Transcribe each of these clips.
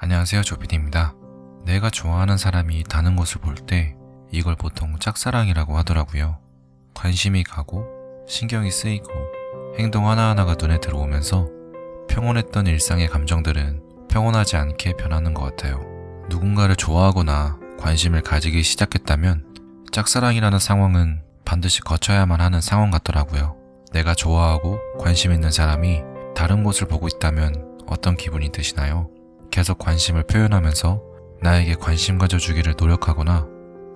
안녕하세요, 조피디입니다. 내가 좋아하는 사람이 다른 곳을 볼 때 이걸 보통 짝사랑이라고 하더라고요. 관심이 가고 신경이 쓰이고 행동 하나하나가 눈에 들어오면서 평온했던 일상의 감정들은 평온하지 않게 변하는 것 같아요. 누군가를 좋아하거나 관심을 가지기 시작했다면 짝사랑이라는 상황은 반드시 거쳐야만 하는 상황 같더라고요. 내가 좋아하고 관심 있는 사람이 다른 곳을 보고 있다면 어떤 기분이 드시나요? 계속 관심을 표현하면서 나에게 관심 가져주기를 노력하거나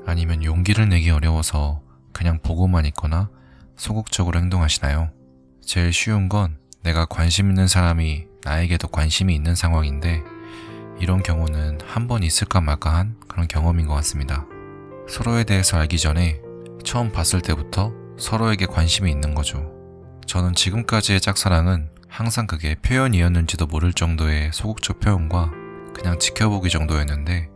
아니면 용기를 내기 어려워서 그냥 보고만 있거나 소극적으로 행동하시나요? 제일 쉬운 건 내가 관심 있는 사람이 나에게도 관심이 있는 상황인데 이런 경우는 한 번 있을까 말까 한 그런 경험인 것 같습니다. 서로에 대해서 알기 전에 처음 봤을 때부터 서로에게 관심이 있는 거죠. 저는 지금까지의 짝사랑은 항상 그게 표현이었는지도 모를 정도의 소극적 표현과 그냥 지켜보기 정도였는데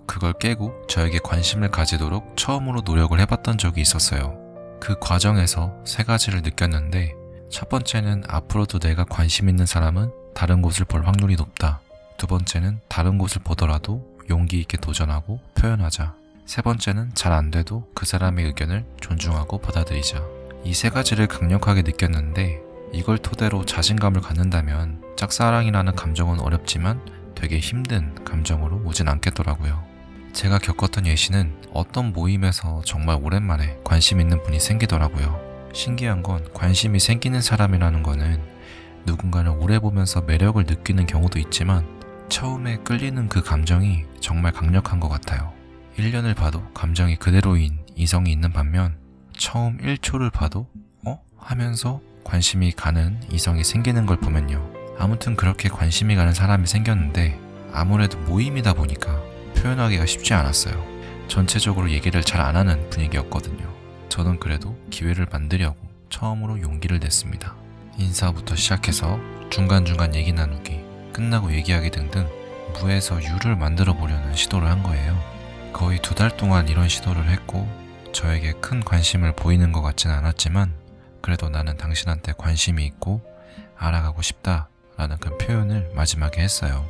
그걸 깨고 저에게 관심을 가지도록 처음으로 노력을 해봤던 적이 있었어요. 그 과정에서 세 가지를 느꼈는데 첫 번째는 앞으로도 내가 관심 있는 사람은 다른 곳을 볼 확률이 높다. 두 번째는 다른 곳을 보더라도 용기 있게 도전하고 표현하자. 세 번째는 잘 안 돼도 그 사람의 의견을 존중하고 받아들이자. 이 세 가지를 강력하게 느꼈는데 이걸 토대로 자신감을 갖는다면 짝사랑이라는 감정은 어렵지만 되게 힘든 감정으로 오진 않겠더라고요. 제가 겪었던 예시는 어떤 모임에서 정말 오랜만에 관심 있는 분이 생기더라고요. 신기한 건 관심이 생기는 사람이라는 거는 누군가를 오래 보면서 매력을 느끼는 경우도 있지만 처음에 끌리는 그 감정이 정말 강력한 것 같아요. 1년을 봐도 감정이 그대로인 이성이 있는 반면 처음 1초를 봐도 하면서 관심이 가는 이성이 생기는 걸 보면요. 아무튼 그렇게 관심이 가는 사람이 생겼는데 아무래도 모임이다 보니까 표현하기가 쉽지 않았어요. 전체적으로 얘기를 잘 안 하는 분위기였거든요. 저는 그래도 기회를 만들려고 처음으로 용기를 냈습니다. 인사부터 시작해서 중간중간 얘기 나누기, 끝나고 얘기하기 등등 무에서 유를 만들어 보려는 시도를 한 거예요. 거의 2달 동안 이런 시도를 했고 저에게 큰 관심을 보이는 것 같진 않았지만 그래도 나는 당신한테 관심이 있고 알아가고 싶다 라는 그 표현을 마지막에 했어요.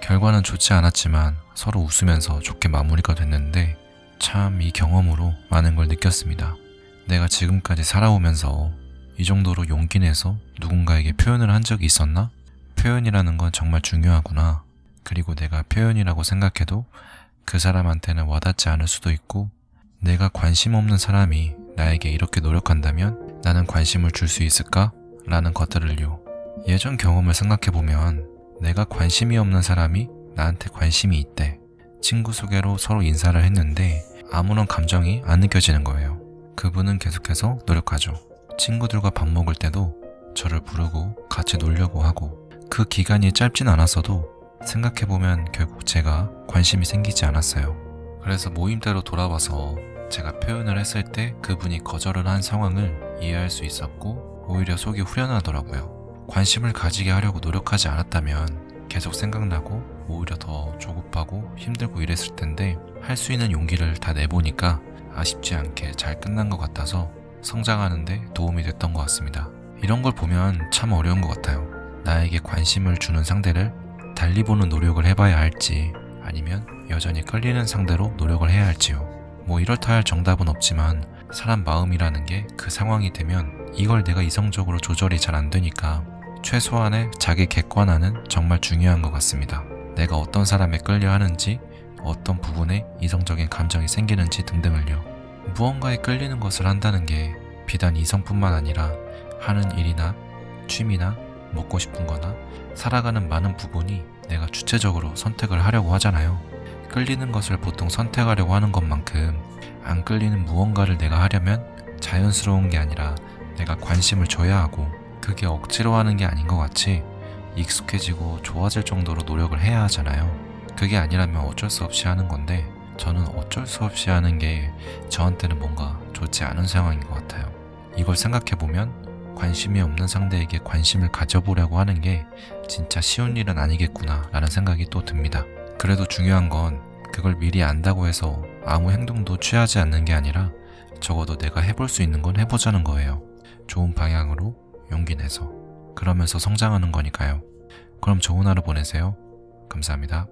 결과는 좋지 않았지만 서로 웃으면서 좋게 마무리가 됐는데 참 이 경험으로 많은 걸 느꼈습니다. 내가 지금까지 살아오면서 이 정도로 용기 내서 누군가에게 표현을 한 적이 있었나? 표현이라는 건 정말 중요하구나. 그리고 내가 표현이라고 생각해도 그 사람한테는 와닿지 않을 수도 있고 내가 관심 없는 사람이 나에게 이렇게 노력한다면 나는 관심을 줄 수 있을까? 라는 것들을요. 예전 경험을 생각해보면 내가 관심이 없는 사람이 나한테 관심이 있대. 친구 소개로 서로 인사를 했는데 아무런 감정이 안 느껴지는 거예요. 그분은 계속해서 노력하죠. 친구들과 밥 먹을 때도 저를 부르고 같이 놀려고 하고 그 기간이 짧진 않았어도 생각해보면 결국 제가 관심이 생기지 않았어요. 그래서 모임대로 돌아와서 제가 표현을 했을 때 그분이 거절을 한 상황을 이해할 수 있었고 오히려 속이 후련하더라고요. 관심을 가지게 하려고 노력하지 않았다면 계속 생각나고 오히려 더 조급하고 힘들고 이랬을 텐데 할 수 있는 용기를 다 내보니까 아쉽지 않게 잘 끝난 것 같아서 성장하는 데 도움이 됐던 것 같습니다. 이런 걸 보면 참 어려운 것 같아요. 나에게 관심을 주는 상대를 달리 보는 노력을 해봐야 할지 아니면 여전히 끌리는 상대로 노력을 해야 할지요. 이렇다 할 정답은 없지만 사람 마음이라는 게 그 상황이 되면 이걸 내가 이성적으로 조절이 잘 안 되니까 최소한의 자기 객관화는 정말 중요한 것 같습니다. 내가 어떤 사람에 끌려 하는지 어떤 부분에 이성적인 감정이 생기는지 등등을요. 무언가에 끌리는 것을 한다는 게 비단 이성뿐만 아니라 하는 일이나 취미나 먹고 싶은 거나 살아가는 많은 부분이 내가 주체적으로 선택을 하려고 하잖아요. 끌리는 것을 보통 선택하려고 하는 것만큼 안 끌리는 무언가를 내가 하려면 자연스러운 게 아니라 내가 관심을 줘야 하고 그게 억지로 하는 게 아닌 것 같이 익숙해지고 좋아질 정도로 노력을 해야 하잖아요. 그게 아니라면 어쩔 수 없이 하는 건데 저는 어쩔 수 없이 하는 게 저한테는 뭔가 좋지 않은 상황인 것 같아요. 이걸 생각해보면 관심이 없는 상대에게 관심을 가져보려고 하는 게 진짜 쉬운 일은 아니겠구나 라는 생각이 또 듭니다. 그래도 중요한 건 그걸 미리 안다고 해서 아무 행동도 취하지 않는 게 아니라 적어도 내가 해볼 수 있는 건 해보자는 거예요. 좋은 방향으로 용기 내서 그러면서 성장하는 거니까요. 그럼 좋은 하루 보내세요. 감사합니다.